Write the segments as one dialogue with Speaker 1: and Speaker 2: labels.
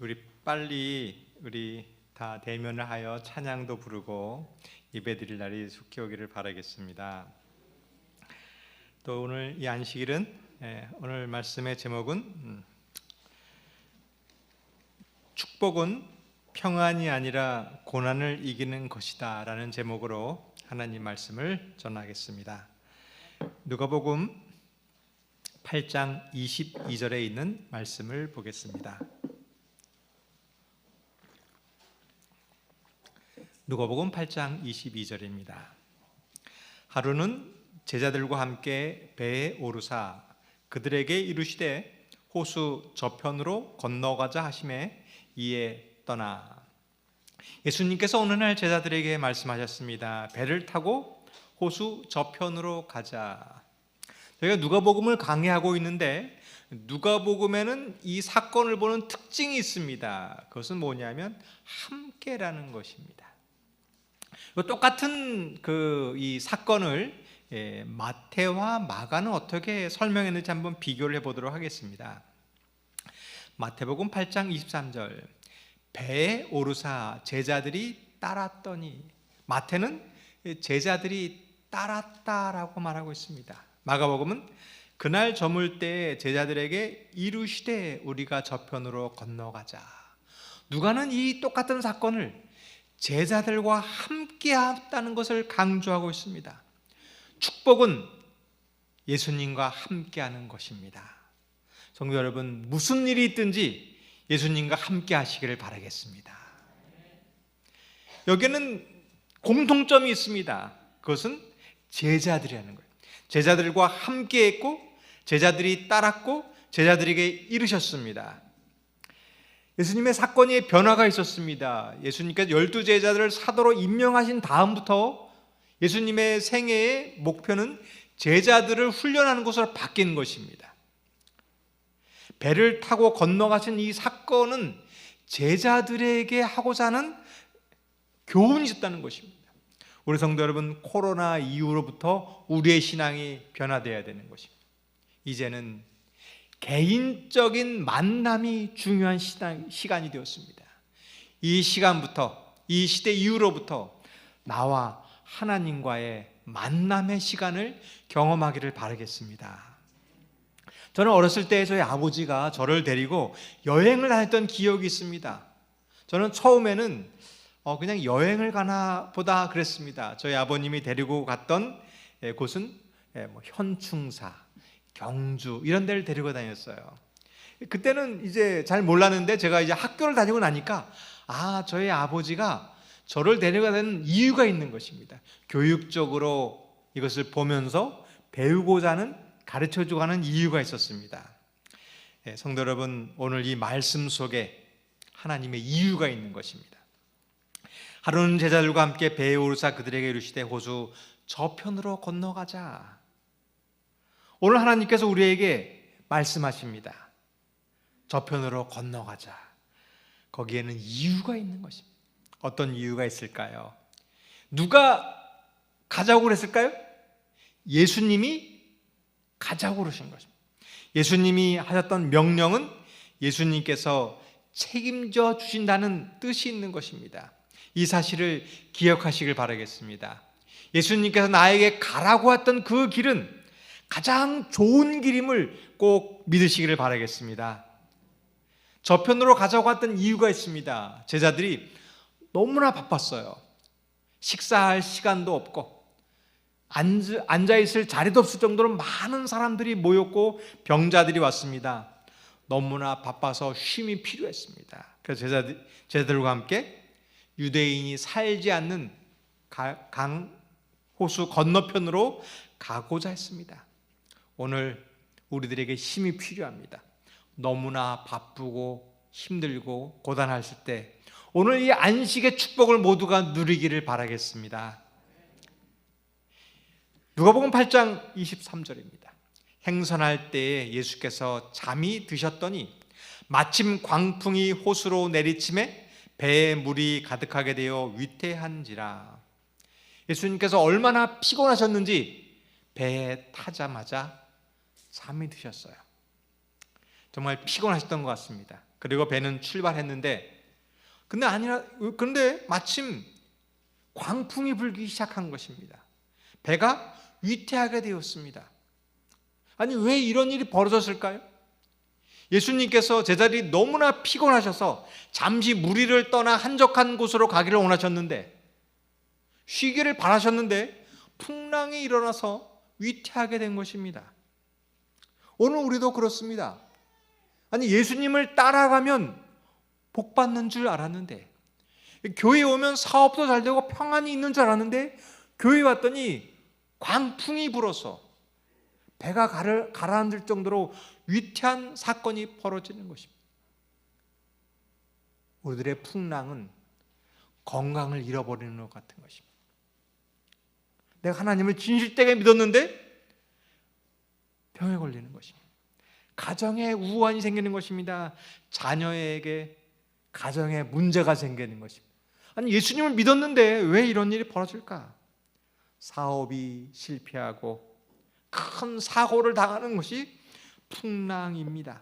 Speaker 1: 우리 빨리 다 대면을 하여 찬양도 부르고 예배드릴 날이 속히 오기를 바라겠습니다. 또 오늘 이 안식일은 오늘 말씀의 제목은 축복은 평안이 아니라 고난을 이기는 것이다 라는 제목으로 하나님 말씀을 전하겠습니다. 누가복음 8장 22절에 있는 말씀을 보겠습니다. 누가복음 8장 22절입니다. 하루는 제자들과 함께 배에 오르사 그들에게 이르시되 호수 저편으로 건너가자 하시매 이에 떠나. 예수님께서 어느 날 제자들에게 말씀하셨습니다. 배를 타고 호수 저편으로 가자. 저희가 누가복음을 강의하고 있는데 누가복음에는 이 사건을 보는 특징이 있습니다. 그것은 뭐냐면 함께라는 것입니다. 똑같은 이 사건을 마태와 마가는 어떻게 설명했는지 한번 비교를 해보도록 하겠습니다. 마태복음 8장 23절 배에 오르사 제자들이 따랐더니, 마태는 제자들이 따랐다라고 말하고 있습니다. 마가복음은 그날 저물 때 제자들에게 이르시되 우리가 저편으로 건너가자. 누가는 이 똑같은 사건을 제자들과 함께 했다는 것을 강조하고 있습니다. 축복은 예수님과 함께 하는 것입니다. 성도 여러분, 무슨 일이 있든지 예수님과 함께 하시기를 바라겠습니다. 여기에는 공통점이 있습니다. 그것은 제자들이라는 거예요. 제자들과 함께 했고 제자들이 따랐고 제자들에게 이르셨습니다. 예수님의 사건의 변화가 있었습니다. 예수님께서 12제자들을 사도로 임명하신 다음부터 예수님의 생애의 목표는 제자들을 훈련하는 것으로 바뀐 것입니다. 배를 타고 건너가신 이 사건은 제자들에게 하고자 하는 교훈이 있었다는 것입니다. 우리 성도 여러분, 코로나 이후로부터 우리의 신앙이 변화되어야 되는 것입니다. 이제는 개인적인 만남이 중요한 시간이 되었습니다. 이 시간부터, 이 시대 이후로부터 나와 하나님과의 만남의 시간을 경험하기를 바라겠습니다. 저는 어렸을 때 저희 아버지가 저를 데리고 여행을 다녔던 기억이 있습니다. 저는 처음에는 그냥 여행을 가나 보다 그랬습니다. 저희 아버님이 데리고 갔던 곳은 현충사, 경주 이런 데를 데리고 다녔어요. 그때는 이제 잘 몰랐는데 제가 이제 학교를 다니고 나니까 저희 아버지가 저를 데려가는 이유가 있는 것입니다. 교육적으로 이것을 보면서 배우고자 하는, 가르쳐주고 하는 이유가 있었습니다. 성도 여러분, 오늘 이 말씀 속에 하나님의 이유가 있는 것입니다. 하루는 제자들과 함께 배에 오르사 그들에게 이르시되 호수 저편으로 건너가자. 오늘 하나님께서 우리에게 말씀하십니다. 저편으로 건너가자. 거기에는 이유가 있는 것입니다. 어떤 이유가 있을까요? 누가 가자고 그랬을까요? 예수님이 가자고 그러신 것입니다. 예수님이 하셨던 명령은 예수님께서 책임져 주신다는 뜻이 있는 것입니다. 이 사실을 기억하시길 바라겠습니다. 예수님께서 나에게 가라고 했던 그 길은 가장 좋은 길임을 꼭 믿으시기를 바라겠습니다. 저편으로 가자고 했던 이유가 있습니다. 제자들이 너무나 바빴어요. 식사할 시간도 없고 앉아있을 자리도 없을 정도로 많은 사람들이 모였고 병자들이 왔습니다. 너무나 바빠서 쉼이 필요했습니다. 그래서 제자들과 함께 유대인이 살지 않는 강 호수 건너편으로 가고자 했습니다. 오늘 우리들에게 힘이 필요합니다. 너무나 바쁘고 힘들고 고단하실 때 오늘 이 안식의 축복을 모두가 누리기를 바라겠습니다. 누가복음 8장 23절입니다. 행선할 때에 예수께서 잠이 드셨더니 마침 광풍이 호수로 내리침에 배에 물이 가득하게 되어 위태한지라. 예수님께서 얼마나 피곤하셨는지 배에 타자마자 잠이 드셨어요. 정말 피곤하셨던 것 같습니다. 그리고 배는 출발했는데 그런데 마침 광풍이 불기 시작한 것입니다. 배가 위태하게 되었습니다. 아니, 왜 이런 일이 벌어졌을까요? 예수님께서 제자들이 너무나 피곤하셔서 잠시 무리를 떠나 한적한 곳으로 가기를 원하셨는데, 쉬기를 바라셨는데 풍랑이 일어나서 위태하게 된 것입니다. 오늘 우리도 그렇습니다. 아니, 예수님을 따라가면 복 받는 줄 알았는데, 교회에 오면 사업도 잘 되고 평안이 있는 줄 알았는데, 교회에 왔더니 광풍이 불어서 배가 가라앉을 정도로 위태한 사건이 벌어지는 것입니다. 우리들의 풍랑은 건강을 잃어버리는 것 같은 것입니다. 내가 하나님을 진실되게 믿었는데 병에 걸리는 것입니다. 가정에 우환이 생기는 것입니다. 자녀에게 가정에 문제가 생기는 것입니다. 아니, 예수님을 믿었는데 왜 이런 일이 벌어질까? 사업이 실패하고 큰 사고를 당하는 것이 풍랑입니다.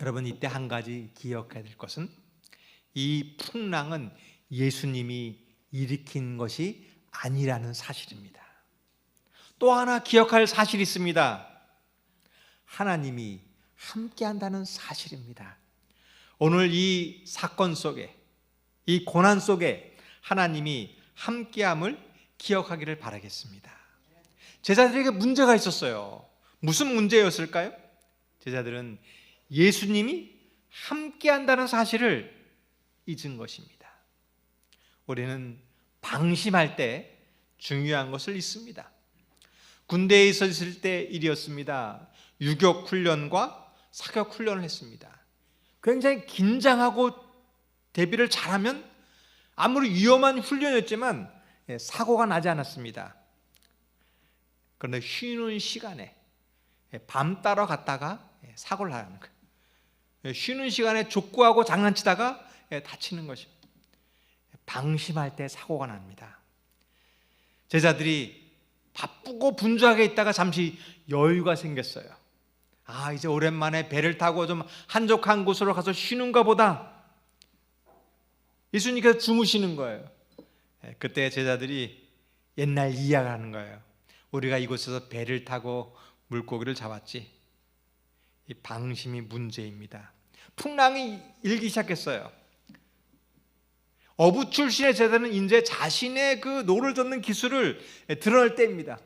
Speaker 1: 여러분, 이때 한 가지 기억해야 될 것은, 이 풍랑은 예수님이 일으킨 것이 아니라는 사실입니다. 또 하나 기억할 사실이 있습니다. 하나님이 함께한다는 사실입니다. 오늘 이 사건 속에, 이 고난 속에 하나님이 함께함을 기억하기를 바라겠습니다. 제자들에게 문제가 있었어요. 무슨 문제였을까요? 제자들은 예수님이 함께한다는 사실을 잊은 것입니다. 우리는 방심할 때 중요한 것을 잊습니다. 군대에 있었을 때 일이었습니다. 유격 훈련과 사격 훈련을 했습니다. 굉장히 긴장하고 대비를 잘하면 아무리 위험한 훈련이었지만 사고가 나지 않았습니다. 그런데 쉬는 시간에 밤 따러 갔다가 사고를 하는 거예요. 쉬는 시간에 족구하고 장난치다가 다치는 것입니다. 방심할 때 사고가 납니다. 제자들이 바쁘고 분주하게 있다가 잠시 여유가 생겼어요. 이제 오랜만에 배를 타고 좀 한적한 곳으로 가서 쉬는가 보다. 예수님께서 주무시는 거예요. 그때 제자들이 옛날 이야기를 하는 거예요. 우리가 이곳에서 배를 타고 물고기를 잡았지. 이 방심이 문제입니다. 풍랑이 일기 시작했어요. 어부 출신의 제자는 이제 자신의 그 노를 젓는 기술을 드러낼 때입니다.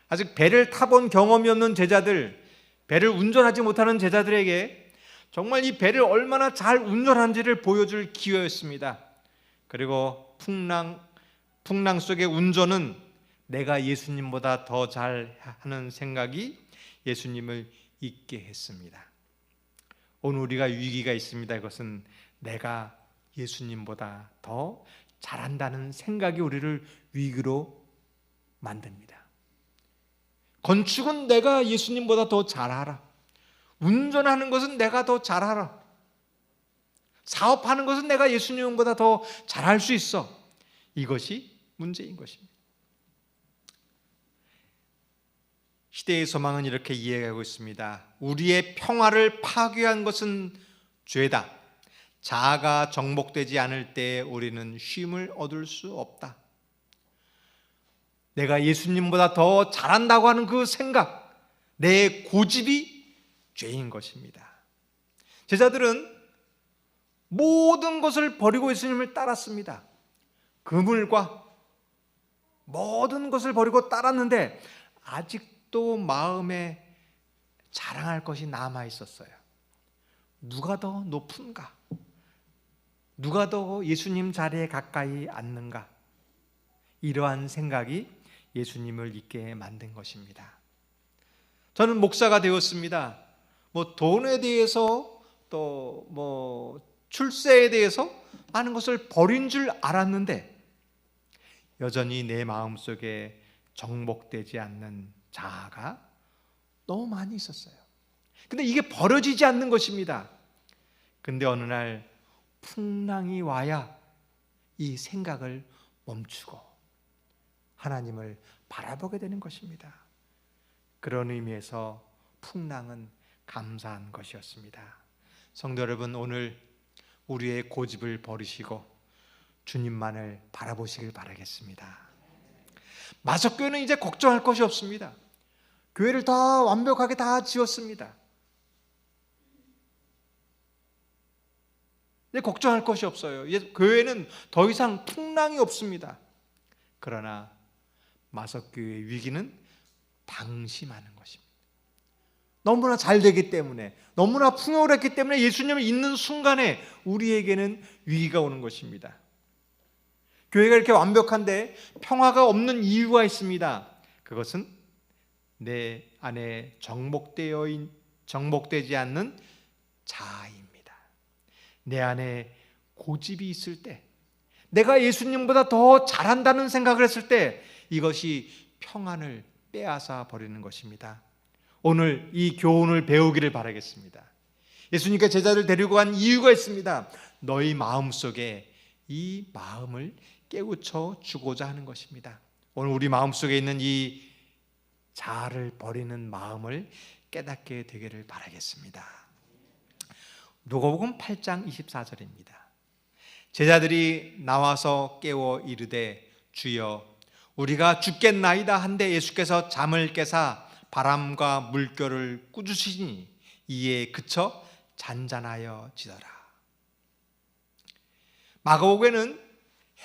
Speaker 1: 아직 배를 타본 경험이 없는 제자들, 배를 운전하지 못하는 제자들에게 정말 이 배를 얼마나 잘 운전하는지를 보여줄 기회였습니다. 그리고 풍랑 속의 운전은 내가 예수님보다 더 잘하는 생각이 예수님을 잊게 했습니다. 오늘 우리가 위기가 있습니다. 이것은 내가 예수님보다 더 잘한다는 생각이 우리를 위기로 만듭니다. 건축은 내가 예수님보다 더 잘하라. 운전하는 것은 내가 더 잘하라. 사업하는 것은 내가 예수님보다 더 잘할 수 있어. 이것이 문제인 것입니다. 시대의 소망은 이렇게 이해하고 있습니다. 우리의 평화를 파괴한 것은 죄다. 자아가 정복되지 않을 때 우리는 쉼을 얻을 수 없다. 내가 예수님보다 더 잘한다고 하는 그 생각, 내 고집이 죄인 것입니다. 제자들은 모든 것을 버리고 예수님을 따랐습니다. 그물과 모든 것을 버리고 따랐는데 아직도 마음에 자랑할 것이 남아 있었어요. 누가 더 높은가? 누가 더 예수님 자리에 가까이 앉는가? 이러한 생각이 예수님을 잊게 만든 것입니다. 저는 목사가 되었습니다. 돈에 대해서 또 출세에 대해서 많은 것을 버린 줄 알았는데 여전히 내 마음속에 정복되지 않는 자아가 너무 많이 있었어요. 근데 이게 버려지지 않는 것입니다. 근데 어느 날 풍랑이 와야 이 생각을 멈추고 하나님을 바라보게 되는 것입니다. 그런 의미에서 풍랑은 감사한 것이었습니다. 성도 여러분, 오늘 우리의 고집을 버리시고 주님만을 바라보시길 바라겠습니다. 마석교회는 이제 걱정할 것이 없습니다. 교회를 다 완벽하게 다 지었습니다. 이제 걱정할 것이 없어요. 이제 교회는 더 이상 풍랑이 없습니다. 그러나 마석교회의 위기는 방심하는 것입니다. 너무나 잘 되기 때문에, 너무나 풍요롭기 때문에 예수님을 잊는 순간에 우리에게는 위기가 오는 것입니다. 교회가 이렇게 완벽한데 평화가 없는 이유가 있습니다. 그것은 내 안에 정복되지 않는 자아입니다. 내 안에 고집이 있을 때, 내가 예수님보다 더 잘한다는 생각을 했을 때 이것이 평안을 빼앗아 버리는 것입니다. 오늘 이 교훈을 배우기를 바라겠습니다. 예수님께 제자를 데리고 간 이유가 있습니다. 너희 마음속에 이 마음을 깨우쳐 주고자 하는 것입니다. 오늘 우리 마음속에 있는 이 자아를 버리는 마음을 깨닫게 되기를 바라겠습니다. 누가복음 8장 24절입니다. 제자들이 나와서 깨워 이르되 주여 우리가 죽겠나이다 한데 예수께서 잠을 깨사 바람과 물결을 꾸짖으시니 이에 그쳐 잔잔하여 지더라. 마가복음에는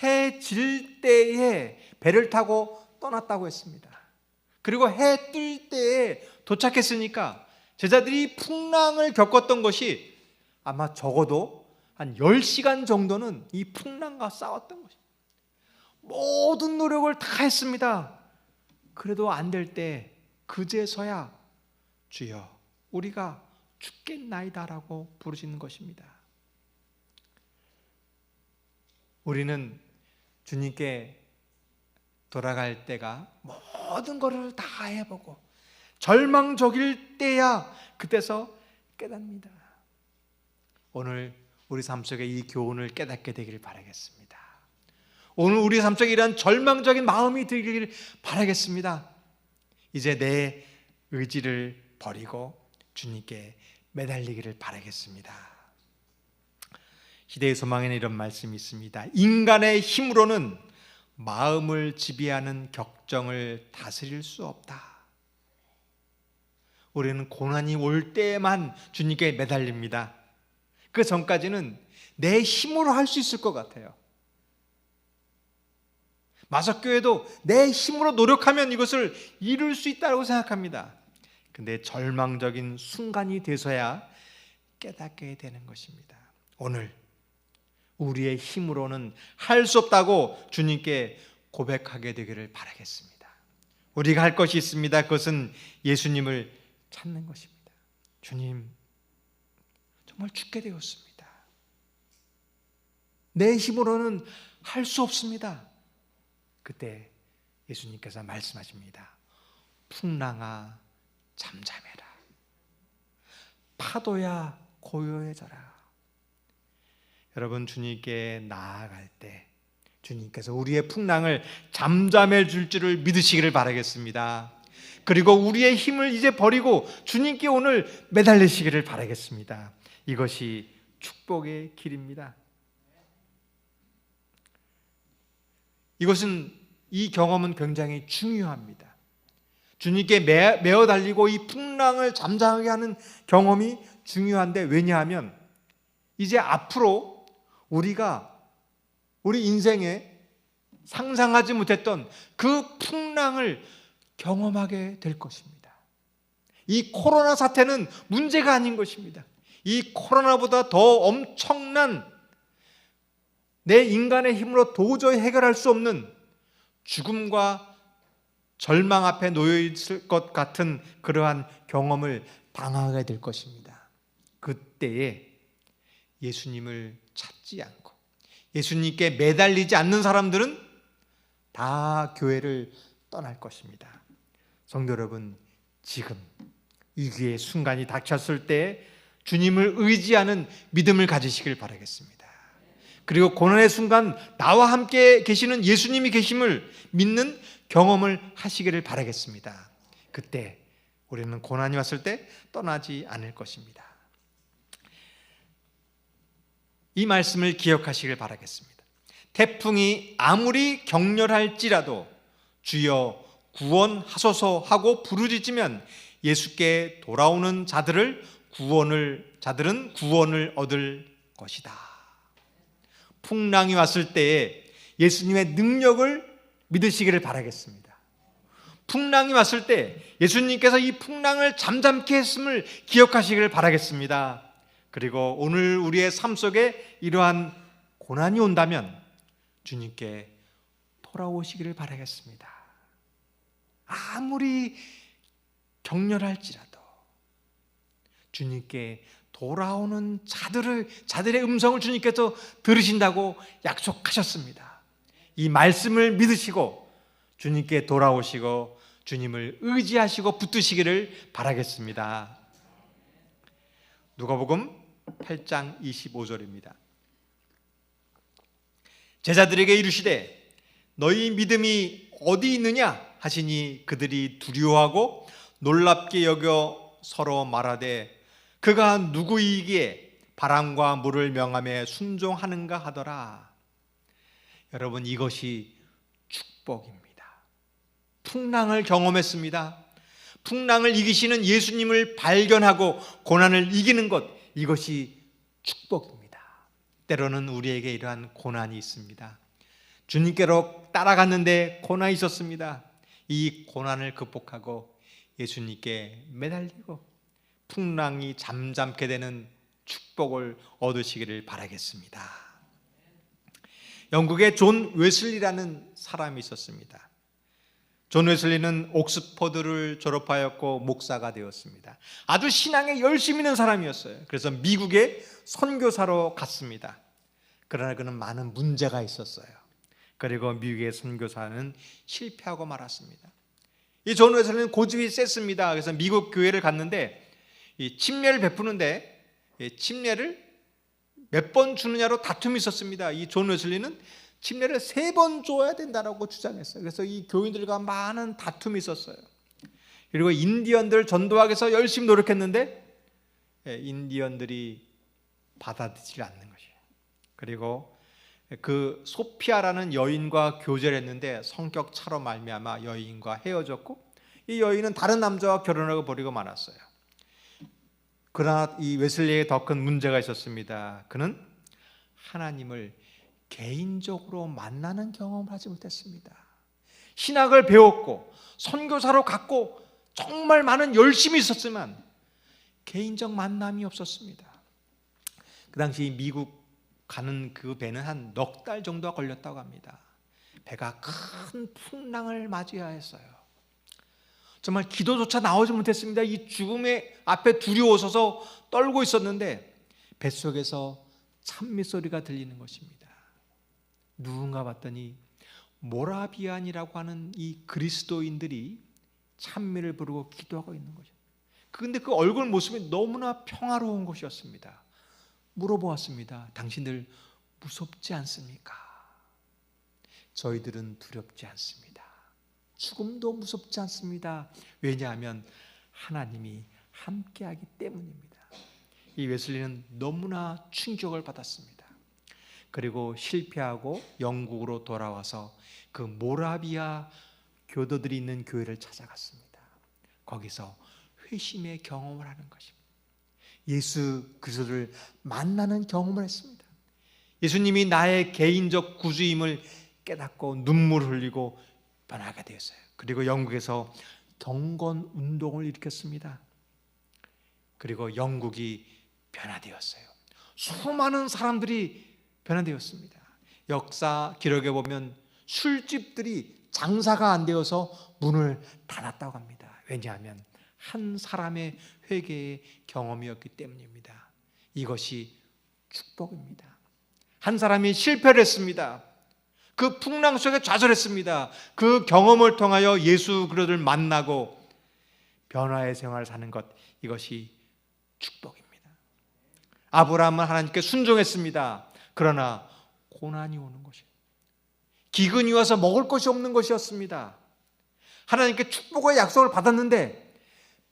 Speaker 1: 해 질 때에 배를 타고 떠났다고 했습니다. 그리고 해 뜰 때에 도착했으니까 제자들이 풍랑을 겪었던 것이 아마 적어도 한 10시간 정도는 이 풍랑과 싸웠던 것입니다. 모든 노력을 다 했습니다. 그래도 안 될 때 그제서야 주여 우리가 죽겠나이다라고 부르시는 것입니다. 우리는 주님께 돌아갈 때가 모든 것을 다 해보고 절망적일 때야 그때서 깨닫니다. 오늘 우리 삶 속에 이 교훈을 깨닫게 되기를 바라겠습니다. 오늘 우리 삶 속에 이런 절망적인 마음이 들기를 바라겠습니다. 이제 내 의지를 버리고 주님께 매달리기를 바라겠습니다. 시대의 소망에는 이런 말씀이 있습니다. 인간의 힘으로는 마음을 지배하는 격정을 다스릴 수 없다. 우리는 고난이 올 때만 주님께 매달립니다. 그 전까지는 내 힘으로 할 수 있을 것 같아요. 마석교회도 내 힘으로 노력하면 이것을 이룰 수 있다고 생각합니다. 근데 절망적인 순간이 돼서야 깨닫게 되는 것입니다. 오늘 우리의 힘으로는 할 수 없다고 주님께 고백하게 되기를 바라겠습니다. 우리가 할 것이 있습니다. 그것은 예수님을 찾는 것입니다. 주님, 정말 죽게 되었습니다. 내 힘으로는 할 수 없습니다. 그때 예수님께서 말씀하십니다. 풍랑아 잠잠해라. 파도야 고요해져라. 여러분, 주님께 나아갈 때 주님께서 우리의 풍랑을 잠잠해 줄 줄을 믿으시기를 바라겠습니다. 그리고 우리의 힘을 이제 버리고 주님께 오늘 매달리시기를 바라겠습니다. 이것이 축복의 길입니다. 이 경험은 굉장히 중요합니다. 주님께 매어 달리고 이 풍랑을 잠잠하게 하는 경험이 중요한데, 왜냐하면 이제 앞으로 우리가 우리 인생에 상상하지 못했던 그 풍랑을 경험하게 될 것입니다. 이 코로나 사태는 문제가 아닌 것입니다. 이 코로나보다 더 엄청난, 내 인간의 힘으로 도저히 해결할 수 없는 죽음과 절망 앞에 놓여 있을 것 같은 그러한 경험을 당하게 될 것입니다. 그때에 예수님을 찾지 않고 예수님께 매달리지 않는 사람들은 다 교회를 떠날 것입니다. 성도 여러분, 지금 위기의 순간이 닥쳤을 때 주님을 의지하는 믿음을 가지시길 바라겠습니다. 그리고 고난의 순간 나와 함께 계시는 예수님이 계심을 믿는 경험을 하시기를 바라겠습니다. 그때 우리는 고난이 왔을 때 떠나지 않을 것입니다. 이 말씀을 기억하시길 바라겠습니다. 태풍이 아무리 격렬할지라도 주여 구원하소서 하고 부르짖으면 예수께 돌아오는 자들은 구원을 얻을 것이다. 풍랑이 왔을 때에 예수님의 능력을 믿으시기를 바라겠습니다. 풍랑이 왔을 때 예수님께서 이 풍랑을 잠잠케 했음을 기억하시기를 바라겠습니다. 그리고 오늘 우리의 삶 속에 이러한 고난이 온다면 주님께 돌아오시기를 바라겠습니다. 아무리 격렬할지라도 주님께 돌아오는 자들의 음성을 주님께서 들으신다고 약속하셨습니다. 이 말씀을 믿으시고 주님께 돌아오시고 주님을 의지하시고 붙드시기를 바라겠습니다. 누가복음 8장 25절입니다. 제자들에게 이르시되 너희 믿음이 어디 있느냐 하시니 그들이 두려워하고 놀랍게 여겨 서로 말하되 그가 누구이기에 바람과 물을 명하며 순종하는가 하더라. 여러분, 이것이 축복입니다. 풍랑을 경험했습니다. 풍랑을 이기시는 예수님을 발견하고 고난을 이기는 것, 이것이 축복입니다. 때로는 우리에게 이러한 고난이 있습니다. 주님께로 따라갔는데 고난이 있었습니다. 이 고난을 극복하고 예수님께 매달리고 풍랑이 잠잠게 되는 축복을 얻으시기를 바라겠습니다. 영국에 존 웨슬리라는 사람이 있었습니다. 존 웨슬리는 옥스퍼드를 졸업하였고 목사가 되었습니다. 아주 신앙에 열심히 있는 사람이었어요. 그래서 미국에 선교사로 갔습니다. 그러나 그는 많은 문제가 있었어요. 그리고 미국의 선교사는 실패하고 말았습니다. 이 존 웨슬리는 고집이 셌습니다. 그래서 미국 교회를 갔는데 이 침례를 베푸는데 침례를 몇 번 주느냐로 다툼이 있었습니다. 이 존 웨슬리는 침례를 3번 줘야 된다고 주장했어요. 그래서 이 교인들과 많은 다툼이 있었어요. 그리고 인디언들 전도하기 위해서 열심히 노력했는데 인디언들이 받아들이지 않는 것이에요. 그리고 그 소피아라는 여인과 교제를 했는데 성격 차로 말미암아 여인과 헤어졌고 이 여인은 다른 남자와 결혼하고 버리고 말았어요. 그러나 이 웨슬리에게 더 큰 문제가 있었습니다. 그는 하나님을 개인적으로 만나는 경험을 하지 못했습니다. 신학을 배웠고 선교사로 갔고 정말 많은 열심이 있었지만 개인적 만남이 없었습니다. 그 당시 미국 가는 그 배는 한 넉 달 정도가 걸렸다고 합니다. 배가 큰 풍랑을 맞이해야 했어요. 정말 기도조차 나오지 못했습니다. 이 죽음의 앞에 두려워서서 떨고 있었는데 뱃속에서 찬미 소리가 들리는 것입니다. 누군가 봤더니 모라비안이라고 하는 이 그리스도인들이 찬미를 부르고 기도하고 있는 거죠. 그런데 그 얼굴 모습이 너무나 평화로운 것이었습니다. 물어보았습니다. 당신들 무섭지 않습니까? 저희들은 두렵지 않습니다. 죽음도 무섭지 않습니다. 왜냐하면 하나님이 함께하기 때문입니다. 이 웨슬리는 너무나 충격을 받았습니다. 그리고 실패하고 영국으로 돌아와서 그 모라비아 교도들이 있는 교회를 찾아갔습니다. 거기서 회심의 경험을 하는 것입니다. 예수 그리스도를 만나는 경험을 했습니다. 예수님이 나의 개인적 구주임을 깨닫고 눈물을 흘리고 변화가 되었어요. 그리고 영국에서 경건 운동을 일으켰습니다. 그리고 영국이 변화되었어요. 수많은 사람들이 변화되었습니다. 역사 기록에 보면 술집들이 장사가 안 되어서 문을 닫았다고 합니다. 왜냐하면 한 사람의 회개의 경험이었기 때문입니다. 이것이 축복입니다. 한 사람이 실패를 했습니다. 그 풍랑 속에 좌절했습니다. 그 경험을 통하여 예수 그리스도를 만나고 변화의 생활을 사는 것, 이것이 축복입니다. 아브라함은 하나님께 순종했습니다. 그러나 고난이 오는 것이에요. 기근이 와서 먹을 것이 없는 것이었습니다. 하나님께 축복의 약속을 받았는데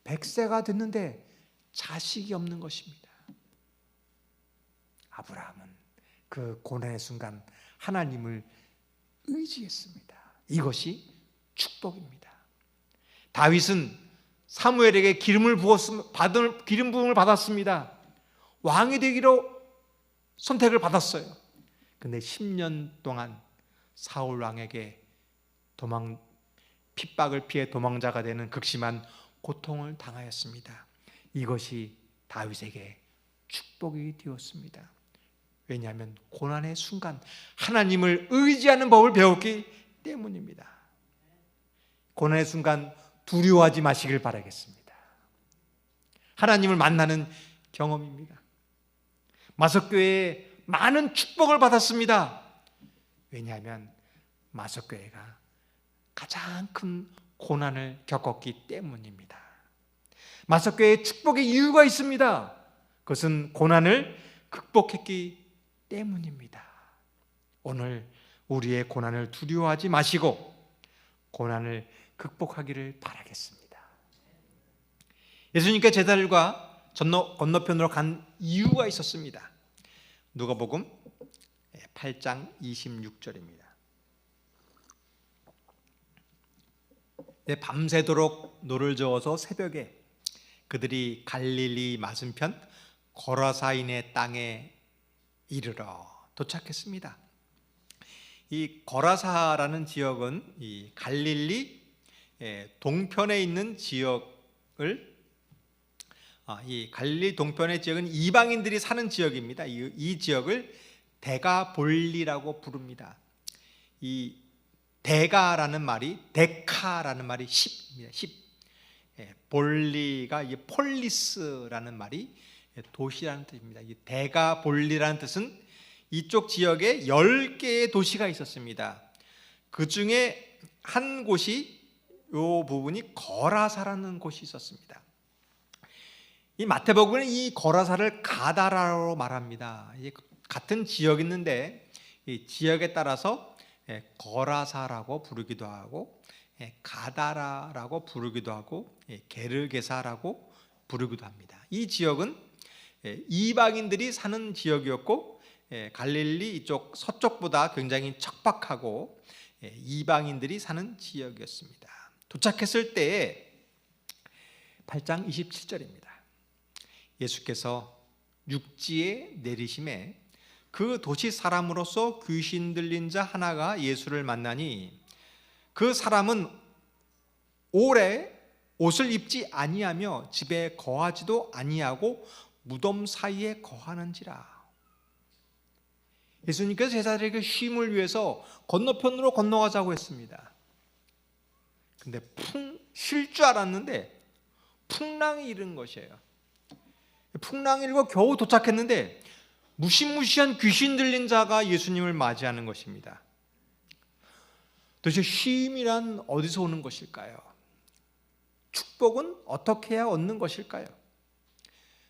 Speaker 1: 100세가 됐는데 자식이 없는 것입니다. 아브라함은 그 고난의 순간 하나님을 의지했습니다. 이것이 축복입니다. 다윗은 사무엘에게 기름 부음을 받았습니다. 왕이 되기로 선택을 받았어요. 근데 10년 동안 사울 왕에게 핍박을 피해 도망자가 되는 극심한 고통을 당하였습니다. 이것이 다윗에게 축복이 되었습니다. 왜냐하면 고난의 순간 하나님을 의지하는 법을 배웠기 때문입니다. 고난의 순간 두려워하지 마시길 바라겠습니다. 하나님을 만나는 경험입니다. 마석교회에 많은 축복을 받았습니다. 왜냐하면 마석교회가 가장 큰 고난을 겪었기 때문입니다. 마석교회에 축복의 이유가 있습니다. 그것은 고난을 극복했기 때문입니다. 오늘 우리의 고난을 두려워하지 마시고 고난을 극복하기를 바라겠습니다. 예수님께 제자들과 건너편으로 간 이유가 있었습니다. 누가복음 8장 26절입니다. 밤새도록 노를 저어서 새벽에 그들이 갈릴리 맞은편 거라사인의 땅에 이르러 도착했습니다. 이 거라사라는 지역은 이 갈릴리 동편에 있는 지역을 이 갈릴리 동편의 지역은 이방인들이 사는 지역입니다. 이 지역을 데가볼리라고 부릅니다. 이 데가라는 말이 데카라는 말이 10입니다. 10. 볼리가 이 폴리스라는 말이 도시라는 뜻입니다. 이 데가볼리라는 뜻은 이쪽 지역에 10개의 도시가 있었습니다. 그 중에 한 곳이 이 부분이 거라사라는 곳이 있었습니다. 이 마태복음은 이 거라사를 가다라로 말합니다. 같은 지역이 있는데 이 지역에 따라서 거라사라고 부르기도 하고 가다라라고 부르기도 하고 게르게사라고 부르기도 합니다. 이 지역은 이방인들이 사는 지역이었고 갈릴리 이쪽 서쪽보다 굉장히 척박하고 이방인들이 사는 지역이었습니다. 도착했을 때에 8장 27절입니다. 예수께서 육지에 내리심에 그 도시 사람으로서 귀신 들린 자 하나가 예수를 만나니 그 사람은 오래 옷을 입지 아니하며 집에 거하지도 아니하고 무덤 사이에 거하는지라. 예수님께서 제자들에게 쉼을 위해서 건너편으로 건너가자고 했습니다. 근데 쉴 줄 알았는데 풍랑이 일은 것이에요. 풍랑이 일고 겨우 도착했는데 무시무시한 귀신 들린 자가 예수님을 맞이하는 것입니다. 도대체 쉼이란 어디서 오는 것일까요? 축복은 어떻게 해야 얻는 것일까요?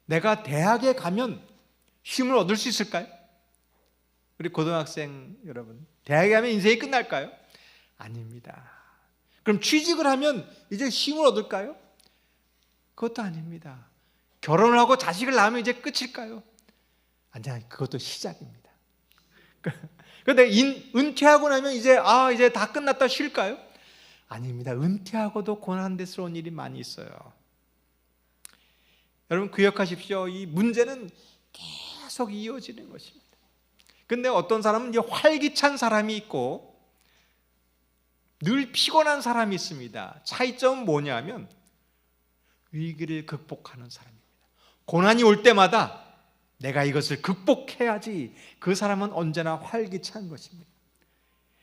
Speaker 1: 내가 대학에 가면 쉼을 얻을 수 있을까요? 우리 고등학생 여러분, 대학에 가면 인생이 끝날까요? 아닙니다. 그럼 취직을 하면 이제 쉼을 얻을까요? 그것도 아닙니다. 결혼을 하고 자식을 낳으면 이제 끝일까요? 아니야, 그것도 시작입니다. 그런데 은퇴하고 나면 이제 다 끝났다 쉴까요? 아닙니다. 은퇴하고도 고난스러운 일이 많이 있어요. 여러분 기억하십시오. 이 문제는 계속 이어지는 것입니다. 근데 어떤 사람은 이제 활기찬 사람이 있고 늘 피곤한 사람이 있습니다. 차이점은 뭐냐면 위기를 극복하는 사람입니다. 고난이 올 때마다 내가 이것을 극복해야지, 그 사람은 언제나 활기찬 것입니다.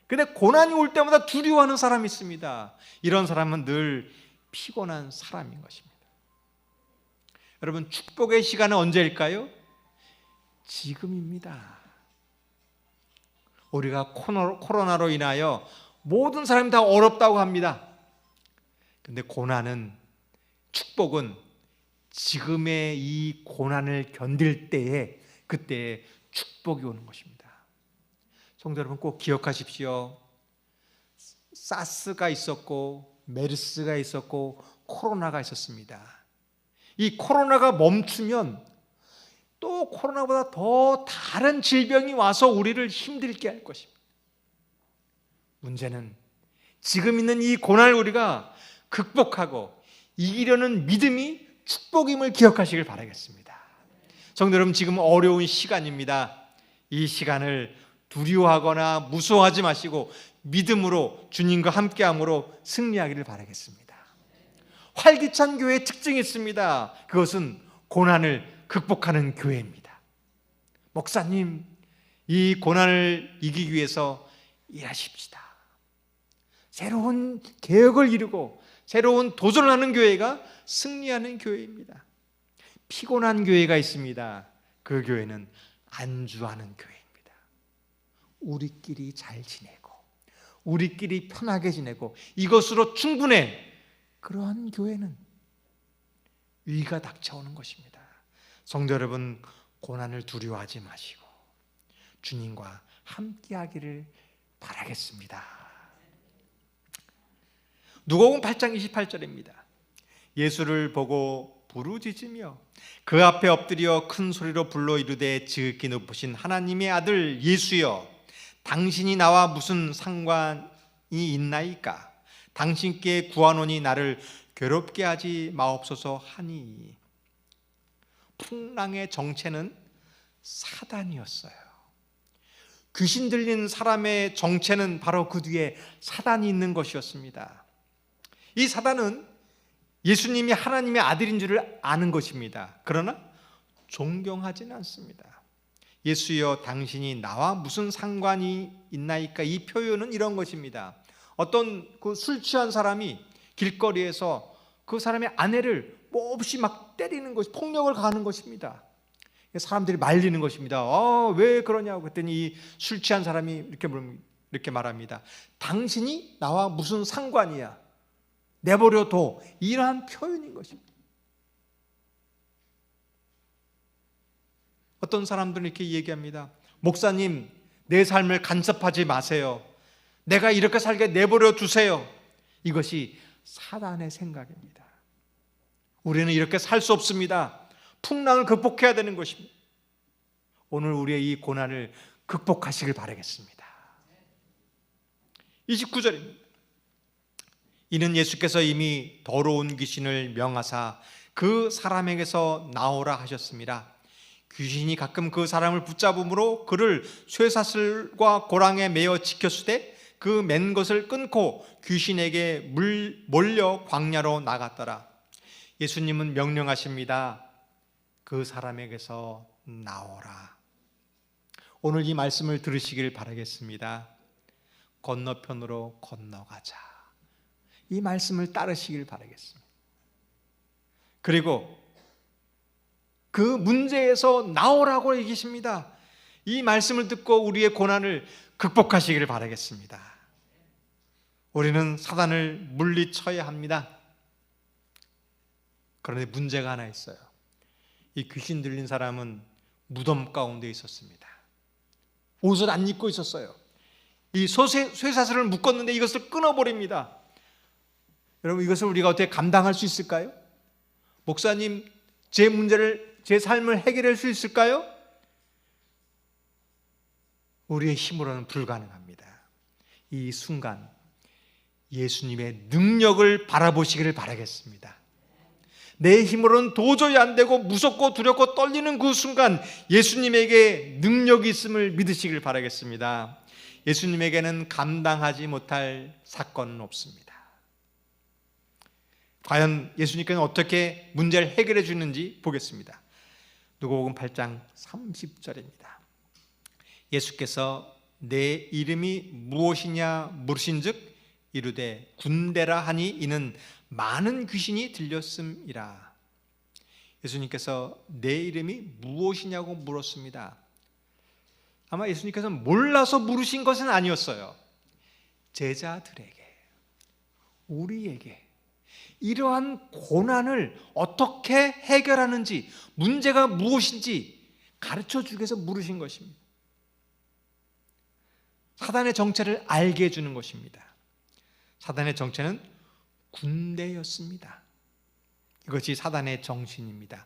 Speaker 1: 근데 고난이 올 때마다 두려워하는 사람이 있습니다. 이런 사람은 늘 피곤한 사람인 것입니다. 여러분, 축복의 시간은 언제일까요? 지금입니다. 우리가 코로나로 인하여 모든 사람이 다 어렵다고 합니다. 근데 축복은 지금의 이 고난을 견딜 때에, 그때에 축복이 오는 것입니다. 성도 여러분, 꼭 기억하십시오. 사스가 있었고 메르스가 있었고 코로나가 있었습니다. 이 코로나가 멈추면 또 코로나보다 더 다른 질병이 와서 우리를 힘들게 할 것입니다. 문제는 지금 있는 이 고난을 우리가 극복하고 이기려는 믿음이 축복임을 기억하시길 바라겠습니다. 성도 여러분, 지금 어려운 시간입니다. 이 시간을 두려워하거나 무서워하지 마시고 믿음으로 주님과 함께함으로 승리하기를 바라겠습니다. 활기찬 교회의 특징이 있습니다. 그것은 고난을 극복하는 교회입니다. 목사님, 이 고난을 이기기 위해서 일하십시다. 새로운 개혁을 이루고 새로운 도전을 하는 교회가 승리하는 교회입니다. 피곤한 교회가 있습니다. 그 교회는 안주하는 교회입니다. 우리끼리 잘 지내고 우리끼리 편하게 지내고 이것으로 충분해. 그러한 교회는 위기가 닥쳐오는 것입니다. 성도 여러분, 고난을 두려워하지 마시고 주님과 함께하기를 바라겠습니다. 누가복음 8장 28절입니다. 예수를 보고 부르짖으며 그 앞에 엎드려 큰 소리로 불러 이르되 지극히 높으신 하나님의 아들 예수여, 당신이 나와 무슨 상관이 있나이까? 당신께 구하노니 나를 괴롭게 하지 마옵소서 하니. 풍랑의 정체는 사단이었어요. 귀신 들린 사람의 정체는 바로 그 뒤에 사단이 있는 것이었습니다. 이 사단은 예수님이 하나님의 아들인 줄을 아는 것입니다. 그러나 존경하지는 않습니다. 예수여, 당신이 나와 무슨 상관이 있나이까? 이 표현은 이런 것입니다. 어떤 그 술 취한 사람이 길거리에서 그 사람의 아내를 몹시 막 때리는 것이, 폭력을 가하는 것입니다. 사람들이 말리는 것입니다. 왜 그러냐고 그랬더니 이 술 취한 사람이 이렇게 말합니다. 당신이 나와 무슨 상관이야? 내버려둬. 이러한 표현인 것입니다. 어떤 사람들은 이렇게 얘기합니다. 목사님, 내 삶을 간섭하지 마세요. 내가 이렇게 살게 내버려 두세요. 이것이 사단의 생각입니다. 우리는 이렇게 살 수 없습니다. 풍랑을 극복해야 되는 것입니다. 오늘 우리의 이 고난을 극복하시길 바라겠습니다. 29절입니다. 이는 예수께서 이미 더러운 귀신을 명하사 그 사람에게서 나오라 하셨습니다. 귀신이 가끔 그 사람을 붙잡음으로 그를 쇠사슬과 고랑에 매어 지켰으되 그 맨 것을 끊고 귀신에게 몰려 광야로 나갔더라. 예수님은 명령하십니다. 그 사람에게서 나오라. 오늘 이 말씀을 들으시길 바라겠습니다. 건너편으로 건너가자. 이 말씀을 따르시길 바라겠습니다. 그리고 그 문제에서 나오라고 얘기하십니다. 이 말씀을 듣고 우리의 고난을 극복하시기를 바라겠습니다. 우리는 사단을 물리쳐야 합니다. 그런데 문제가 하나 있어요. 이 귀신 들린 사람은 무덤 가운데 있었습니다. 옷을 안 입고 있었어요. 이 쇠사슬을 묶었는데 이것을 끊어버립니다. 여러분, 이것을 우리가 어떻게 감당할 수 있을까요? 목사님, 제 문제를, 제 삶을 해결할 수 있을까요? 우리의 힘으로는 불가능합니다. 이 순간 예수님의 능력을 바라보시기를 바라겠습니다. 내 힘으로는 도저히 안 되고 무섭고 두렵고 떨리는 그 순간 예수님에게 능력이 있음을 믿으시길 바라겠습니다. 예수님에게는 감당하지 못할 사건은 없습니다. 과연 예수님께서는 어떻게 문제를 해결해 주는지 보겠습니다. 누가복음 8장 30절입니다. 예수께서 내 이름이 무엇이냐 물으신즉 이르되 군대라 하니 이는 많은 귀신이 들렸음이라. 예수님께서 내 이름이 무엇이냐고 물었습니다. 아마 예수님께서는 몰라서 물으신 것은 아니었어요. 제자들에게, 우리에게 이러한 고난을 어떻게 해결하는지, 문제가 무엇인지 가르쳐 주기 위해서 물으신 것입니다. 사단의 정체를 알게 해주는 것입니다. 사단의 정체는 군대였습니다. 이것이 사단의 정신입니다.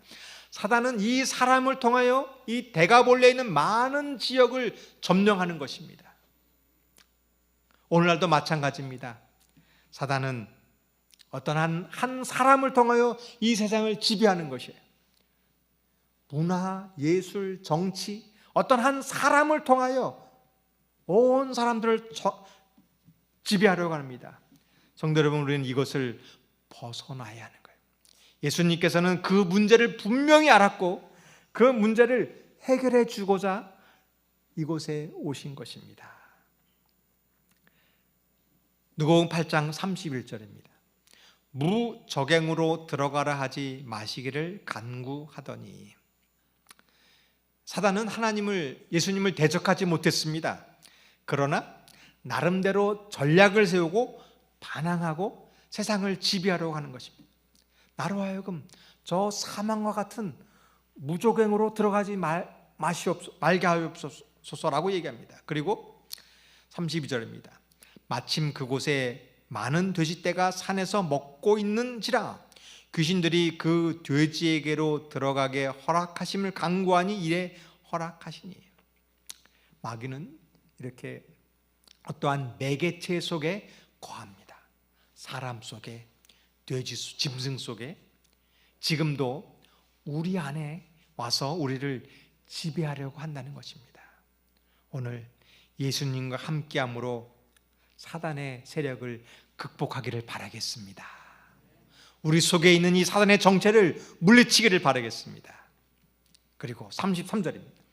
Speaker 1: 사단은 이 사람을 통하여 이 데가볼레에 있는 많은 지역을 점령하는 것입니다. 오늘날도 마찬가지입니다. 사단은 어떤 한 사람을 통하여 이 세상을 지배하는 것이에요. 문화, 예술, 정치, 어떤 한 사람을 통하여 온 사람들을 지배하려고 합니다. 성도 여러분, 우리는 이것을 벗어나야 하는 거예요. 예수님께서는 그 문제를 분명히 알았고 그 문제를 해결해 주고자 이곳에 오신 것입니다. 누가복음 8장 31절입니다. 무적행으로 들어가라 하지 마시기를 간구하더니. 사단은 예수님을 대적하지 못했습니다. 그러나 나름대로 전략을 세우고 반항하고 세상을 지배하려고 하는 것입니다. 나로 하여금 저 사망과 같은 무적행으로 들어가지 말게 하옵소서라고 얘기합니다. 그리고 32절입니다. 마침 그곳에 많은 돼지떼가 산에서 먹고 있는지라 귀신들이 그 돼지에게로 들어가게 허락하심을 간구하니 이래 허락하시니. 마귀는 이렇게 어떠한 매개체 속에 거합니다. 사람 속에, 돼지, 짐승 속에. 지금도 우리 안에 와서 우리를 지배하려고 한다는 것입니다. 오늘 예수님과 함께함으로 사단의 세력을 극복하기를 바라겠습니다. 우리 속에 있는 이 사단의 정체를 물리치기를 바라겠습니다. 그리고 33절입니다.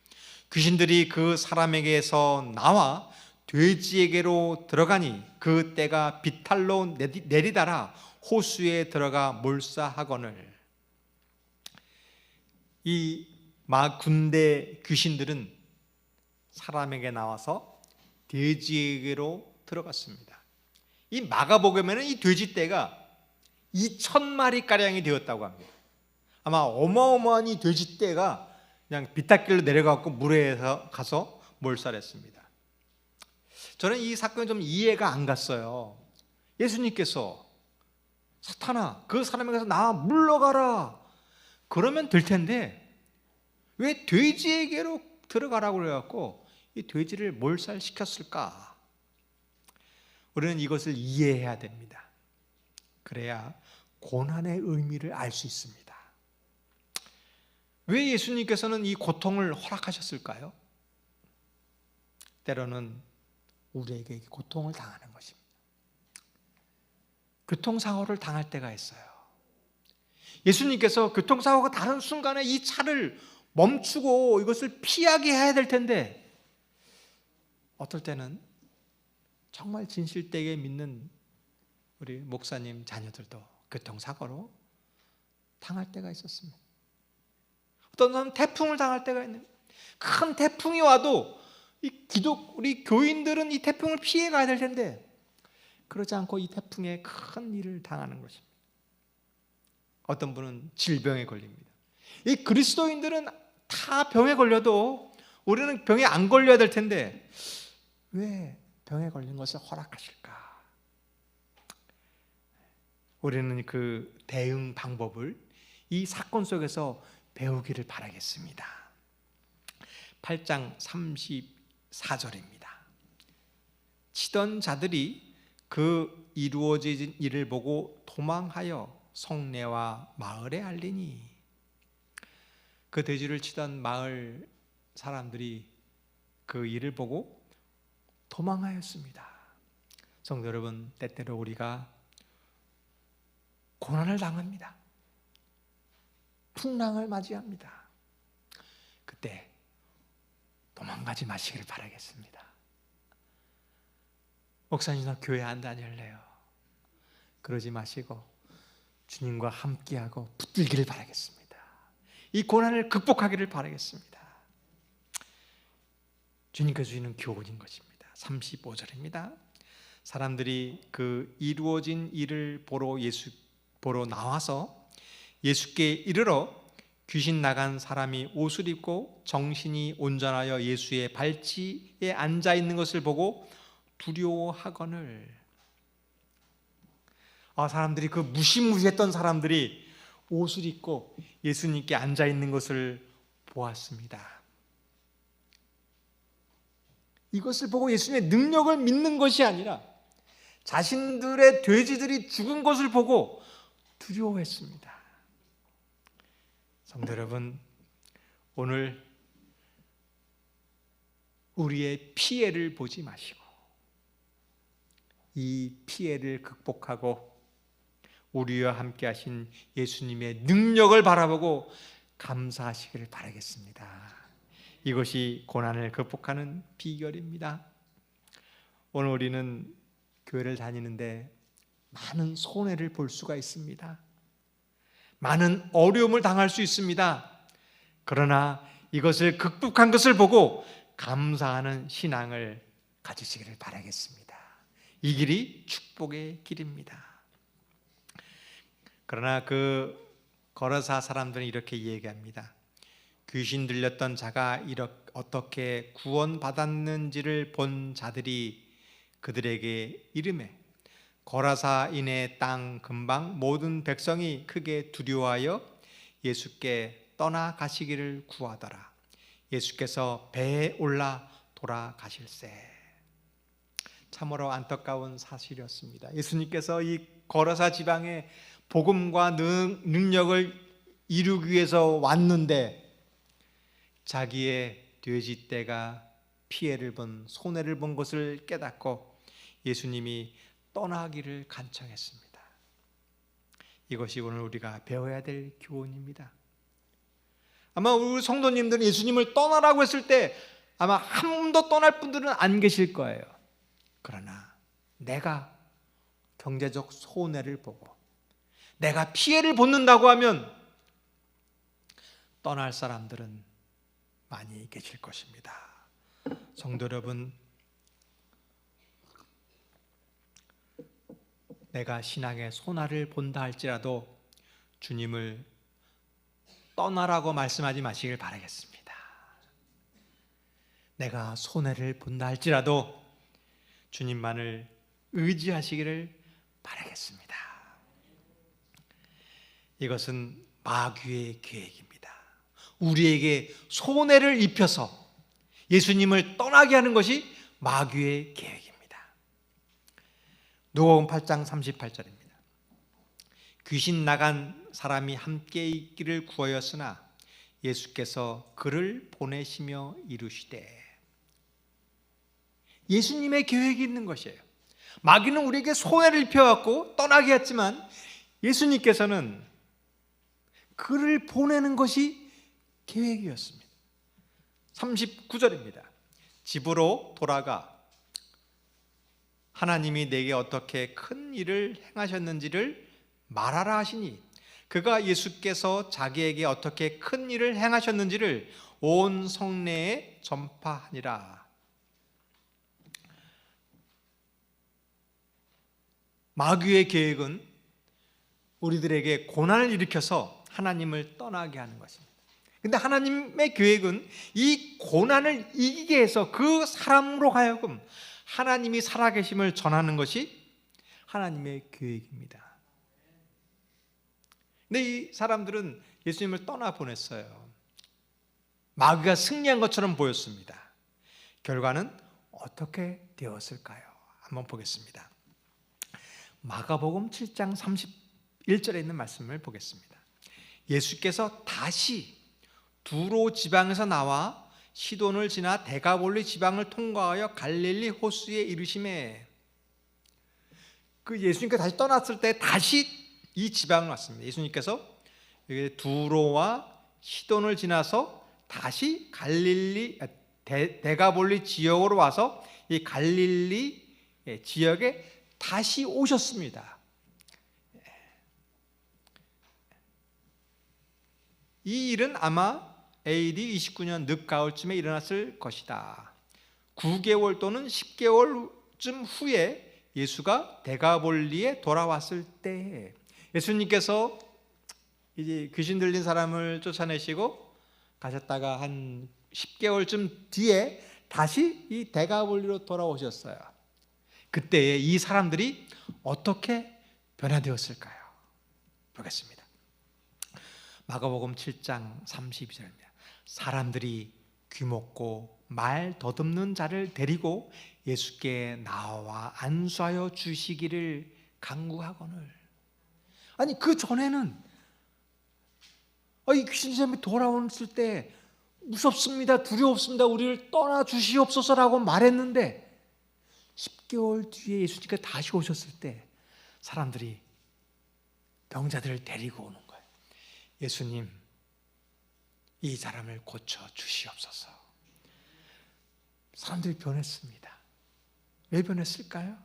Speaker 1: 귀신들이 그 사람에게서 나와 돼지에게로 들어가니 그 떼가 비탈로 내리다라 호수에 들어가 몰사하거늘. 이 군대 귀신들은 사람에게 나와서 돼지에게로 들어갔습니다. 이 마가복음에는 이 돼지떼가 2,000마리가량이 되었다고 합니다. 아마 어마어마한 이 돼지떼가 그냥 비탈길로 내려가고 물에 가서 몰살했습니다. 저는 이 사건이 좀 이해가 안 갔어요. 예수님께서 사탄아, 그 사람에게서 나와 물러가라 그러면 될 텐데 왜 돼지에게로 들어가라고 그래갖고 이 돼지를 몰살시켰을까? 우리는 이것을 이해해야 됩니다. 그래야 고난의 의미를 알 수 있습니다. 왜 예수님께서는 이 고통을 허락하셨을까요? 때로는 우리에게 고통을 당하는 것입니다. 교통사고를 당할 때가 있어요. 예수님께서 교통사고가 다른 순간에 이 차를 멈추고 이것을 피하게 해야 될 텐데 어떨 때는 정말 진실되게 믿는 우리 목사님 자녀들도 교통사고로 당할 때가 있었습니다. 어떤 사람은 태풍을 당할 때가 있는, 큰 태풍이 와도 우리 교인들은 이 태풍을 피해 가야 될 텐데 그러지 않고 이 태풍에 큰 일을 당하는 것입니다. 어떤 분은 질병에 걸립니다. 이 그리스도인들은 다 병에 걸려도 우리는 병에 안 걸려야 될 텐데 왜 병에 걸린 것을 허락하실까? 우리는 그 대응 방법을 이 사건 속에서 배우기를 바라겠습니다. 8장 34절입니다. 치던 자들이 그 이루어진 일을 보고 도망하여 성내와 마을에 알리니. 그 돼지를 치던 마을 사람들이 그 일을 보고 도망하였습니다. 성도 여러분, 때때로 우리가 고난을 당합니다. 풍랑을 맞이합니다. 그때 도망가지 마시길 바라겠습니다. 목사님, 나 교회 안 다닐래요. 그러지 마시고 주님과 함께하고 붙들기를 바라겠습니다. 이 고난을 극복하기를 바라겠습니다. 주님께서 주시는 교훈인 것입니다. 35절입니다. 사람들이 그 이루어진 일을 보러 나와서 예수께 이르러 귀신 나간 사람이 옷을 입고 정신이 온전하여 예수의 발치에 앉아 있는 것을 보고 두려워하거늘. 사람들이 그 무시무시했던 사람들이 옷을 입고 예수님께 앉아 있는 것을 보았습니다. 이것을 보고 예수님의 능력을 믿는 것이 아니라 자신들의 돼지들이 죽은 것을 보고 두려워했습니다. 성도 여러분, 오늘 우리의 피해를 보지 마시고 이 피해를 극복하고 우리와 함께 하신 예수님의 능력을 바라보고 감사하시기를 바라겠습니다. 이것이 고난을 극복하는 비결입니다. 오늘 우리는 교회를 다니는데 많은 손해를 볼 수가 있습니다. 많은 어려움을 당할 수 있습니다. 그러나 이것을 극복한 것을 보고 감사하는 신앙을 가지시기를 바라겠습니다. 이 길이 축복의 길입니다. 그러나 그 거라사 사람들은 이렇게 얘기합니다. 귀신 들렸던 자가 어떻게 구원받았는지를 본 자들이 그들에게 이르매 거라사인의 땅 근방 모든 백성이 크게 두려워하여 예수께 떠나가시기를 구하더라. 예수께서 배에 올라 돌아가실세. 참으로 안타까운 사실이었습니다. 예수님께서 이 거라사 지방에 복음과 능력을 이루기 위해서 왔는데 자기의 돼지떼가 피해를 본 손해를 본 것을 깨닫고 예수님이 떠나기를 간청했습니다. 이것이 오늘 우리가 배워야 될 교훈입니다. 아마 우리 성도님들은 예수님을 떠나라고 했을 때 아마 한 번도 떠날 분들은 안 계실 거예요. 그러나 내가 경제적 손해를 보고 내가 피해를 본다고 하면 떠날 사람들은 많이 계실 것입니다. 성도 여러분, 내가 신앙의 손해를 본다 할지라도 주님을 떠나라고 말씀하지 마시길 바라겠습니다. 내가 손해를 본다 할지라도 주님만을 의지하시기를 바라겠습니다. 이것은 마귀의 계획입니다. 우리에게 손해를 입혀서 예수님을 떠나게 하는 것이 마귀의 계획입니다. 누가복음 8장 38절입니다. 귀신 나간 사람이 함께 있기를 구하였으나 예수께서 그를 보내시며 이르시되. 예수님의 계획이 있는 것이에요. 마귀는 우리에게 손해를 입혀갖고 떠나게 했지만 예수님께서는 그를 보내는 것이 계획이었습니다. 39절입니다. 집으로 돌아가 하나님이 내게 어떻게 큰 일을 행하셨는지를 말하라 하시니 그가 예수께서 자기에게 어떻게 큰 일을 행하셨는지를 온 성내에 전파하니라. 마귀의 계획은 우리들에게 고난을 일으켜서 하나님을 떠나게 하는 것입니다. 근데 하나님의 계획은 이 고난을 이기게 해서 그 사람으로 하여금 하나님이 살아계심을 전하는 것이 하나님의 계획입니다. 근데 이 사람들은 예수님을 떠나보냈어요. 마귀가 승리한 것처럼 보였습니다. 결과는 어떻게 되었을까요? 한번 보겠습니다. 마가복음 7장 31절에 있는 말씀을 보겠습니다. 예수께서 다시 두로 지방에서 나와 시돈을 지나 데가볼리 지방을 통과하여 갈릴리 호수에 이르시매. 그 예수님께서 다시 떠났을 때 다시 이 지방을 왔습니다. 예수님께서 두로와 시돈을 지나서 다시 갈릴리 데가볼리 지역으로 와서 이 갈릴리 지역에 다시 오셨습니다. 이 일은 아마 AD 29년 늦가을쯤에 일어났을 것이다. 9개월 또는 10개월쯤 후에 예수가 데가볼리에 돌아왔을 때 예수님께서 이제 귀신 들린 사람을 쫓아내시고 가셨다가 한 10개월쯤 뒤에 다시 이 데가볼리로 돌아오셨어요. 그때 이 사람들이 어떻게 변화되었을까요? 보겠습니다. 마가복음 7장 32절입니다. 사람들이 귀먹고 말 더듬는 자를 데리고 예수께 나와 안수하여 주시기를 간구하거늘. 아니 그 전에는 이 귀신들이 돌아왔을 때 무섭습니다, 두려웠습니다, 우리를 떠나 주시옵소서라고 말했는데 10개월 뒤에 예수님께 다시 오셨을 때 사람들이 병자들을 데리고 오는 거예요. 예수님, 이 사람을 고쳐 주시옵소서. 사람들이 변했습니다. 왜 변했을까요?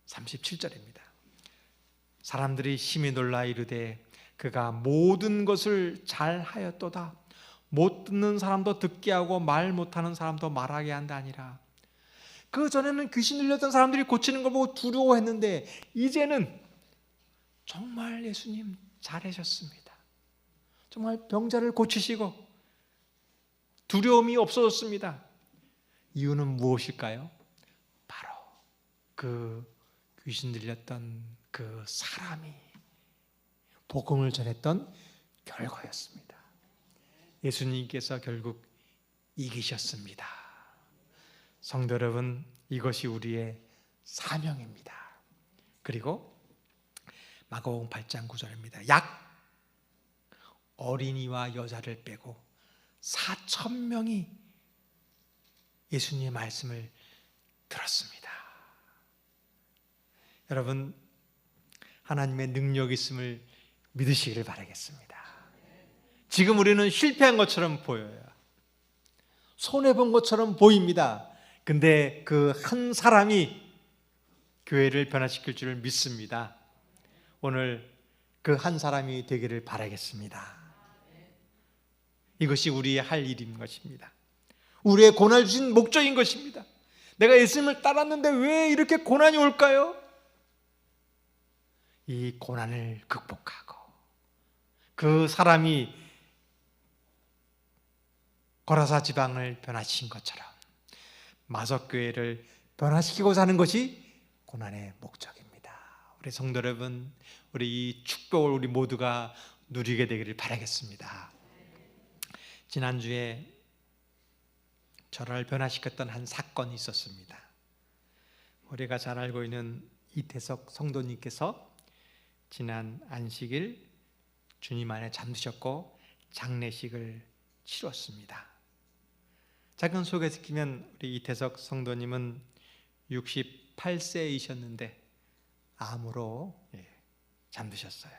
Speaker 1: 37절입니다. 사람들이 심히 놀라 이르되 그가 모든 것을 잘하였도다. 못 듣는 사람도 듣게 하고 말 못하는 사람도 말하게 한다 아니라. 그 전에는 귀신 들렸던 사람들이 고치는 걸 보고 두려워했는데 이제는 정말 예수님 잘하셨습니다. 정말 병자를 고치시고 두려움이 없어졌습니다. 이유는 무엇일까요? 바로 그 귀신 들렸던 그 사람이 복음을 전했던 결과였습니다. 예수님께서 결국 이기셨습니다. 성도 여러분, 이것이 우리의 사명입니다. 그리고 마가복음 8장 9절입니다. 약 어린이와 여자를 빼고 4,000명이 예수님의 말씀을 들었습니다. 여러분, 하나님의 능력이 있음을 믿으시기를 바라겠습니다. 지금 우리는 실패한 것처럼 보여요. 손해본 것처럼 보입니다. 근데 그 한 사람이 교회를 변화시킬 줄을 믿습니다. 오늘 그 한 사람이 되기를 바라겠습니다. 이것이 우리의 할 일인 것입니다. 우리의 고난을 주신 목적인 것입니다. 내가 예수님을 따랐는데 왜 이렇게 고난이 올까요? 이 고난을 극복하고 그 사람이 거라사 지방을 변화시킨 것처럼 마석교회를 변화시키고자 하는 것이 고난의 목적입니다. 우리 성도 여러분, 우리 이 축복을 우리 모두가 누리게 되기를 바라겠습니다. 지난주에 저를 변화시켰던 한 사건이 있었습니다. 우리가 잘 알고 있는 이태석 성도님께서 지난 안식일 주님 안에 잠드셨고 장례식을 치렀습니다. 작은 소개시키면 우리 이태석 성도님은 68세이셨는데 암으로 잠드셨어요.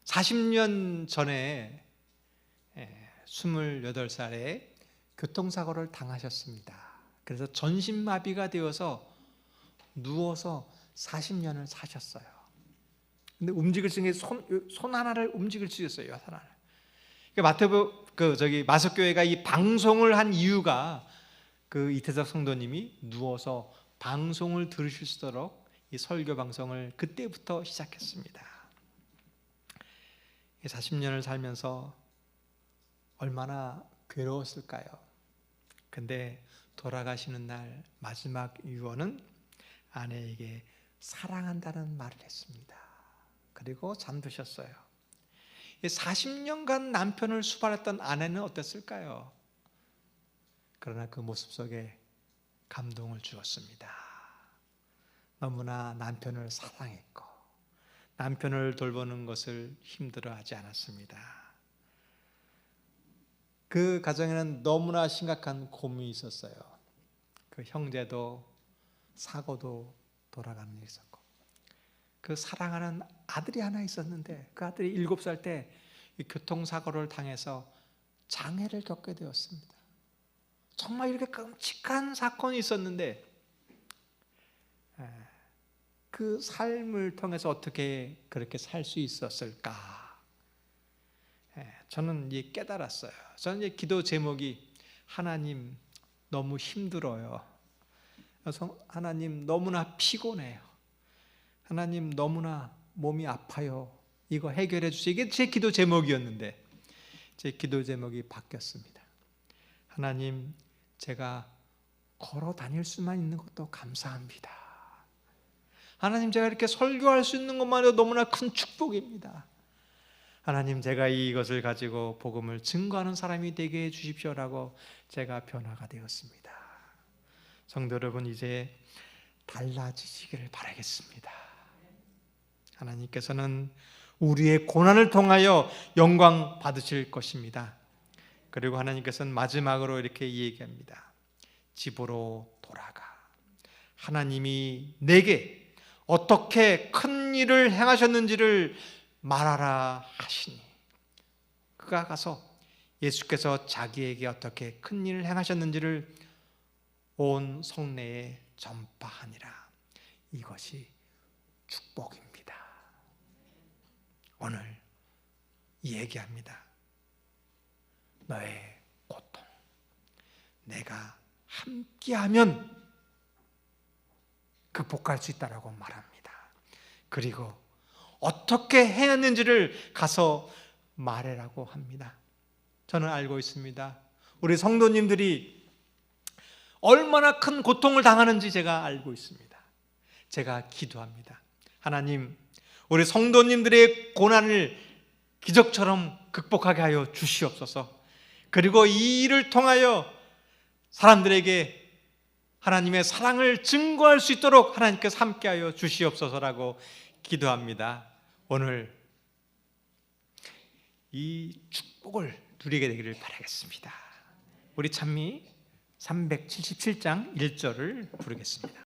Speaker 1: 40년 전에 28살에 교통사고를 당하셨습니다. 그래서 전신마비가 되어서 누워서 40년을 사셨어요. 근데 움직일 수 있는 손 하나를 움직일 수 있었어요. 손 하나. 마석교회가 이 방송을 한 이유가 그 이태석 성도님이 누워서 방송을 들으실 수 있도록 이 설교 방송을 그때부터 시작했습니다. 40년을 살면서 얼마나 괴로웠을까요? 근데 돌아가시는 날 마지막 유언은 아내에게 사랑한다는 말을 했습니다. 그리고 잠드셨어요. 40년간 남편을 수발했던 아내는 어땠을까요? 그러나 그 모습 속에 감동을 주었습니다. 너무나 남편을 사랑했고 남편을 돌보는 것을 힘들어하지 않았습니다. 그 가정에는 너무나 심각한 고민이 있었어요. 그 형제도 사고도 돌아가는 일이 있었고 그 사랑하는 아들이 하나 있었는데 그 아들이 7살 때 교통사고를 당해서 장애를 겪게 되었습니다. 정말 이렇게 끔찍한 사건이 있었는데 그 삶을 통해서 어떻게 그렇게 살 수 있었을까? 저는 깨달았어요. 저는 기도 제목이 하나님 너무 힘들어요. 하나님 너무나 피곤해요. 하나님 너무나 몸이 아파요. 이거 해결해 주세요. 이게 제 기도 제목이었는데 제 기도 제목이 바뀌었습니다. 하나님, 제가 걸어 다닐 수만 있는 것도 감사합니다. 하나님, 제가 이렇게 설교할 수 있는 것만 해도 너무나 큰 축복입니다. 하나님, 제가 이것을 가지고 복음을 증거하는 사람이 되게 해주십시오라고 제가 변화가 되었습니다. 성도 여러분, 이제 달라지시기를 바라겠습니다. 하나님께서는 우리의 고난을 통하여 영광 받으실 것입니다. 그리고 하나님께서는 마지막으로 이렇게 얘기합니다. 집으로 돌아가. 하나님이 내게 어떻게 큰 일을 행하셨는지를 말하라 하시니, 그가 가서 예수께서 자기에게 어떻게 큰 일을 행하셨는지를 온 성내에 전파하니라. 이것이 축복입니다. 오늘 얘기합니다. 너의 고통, 내가 함께하면 극복할 수 있다라고 말합니다. 그리고 어떻게 해왔는지를 가서 말해라고 합니다. 저는 알고 있습니다. 우리 성도님들이 얼마나 큰 고통을 당하는지 제가 알고 있습니다. 제가 기도합니다. 하나님, 우리 성도님들의 고난을 기적처럼 극복하게 하여 주시옵소서. 그리고 이 일을 통하여 사람들에게 하나님의 사랑을 증거할 수 있도록 하나님께서 함께하여 주시옵소서라고 기도합니다. 오늘 이 축복을 누리게 되기를 바라겠습니다. 우리 찬미 377장 1절을 부르겠습니다.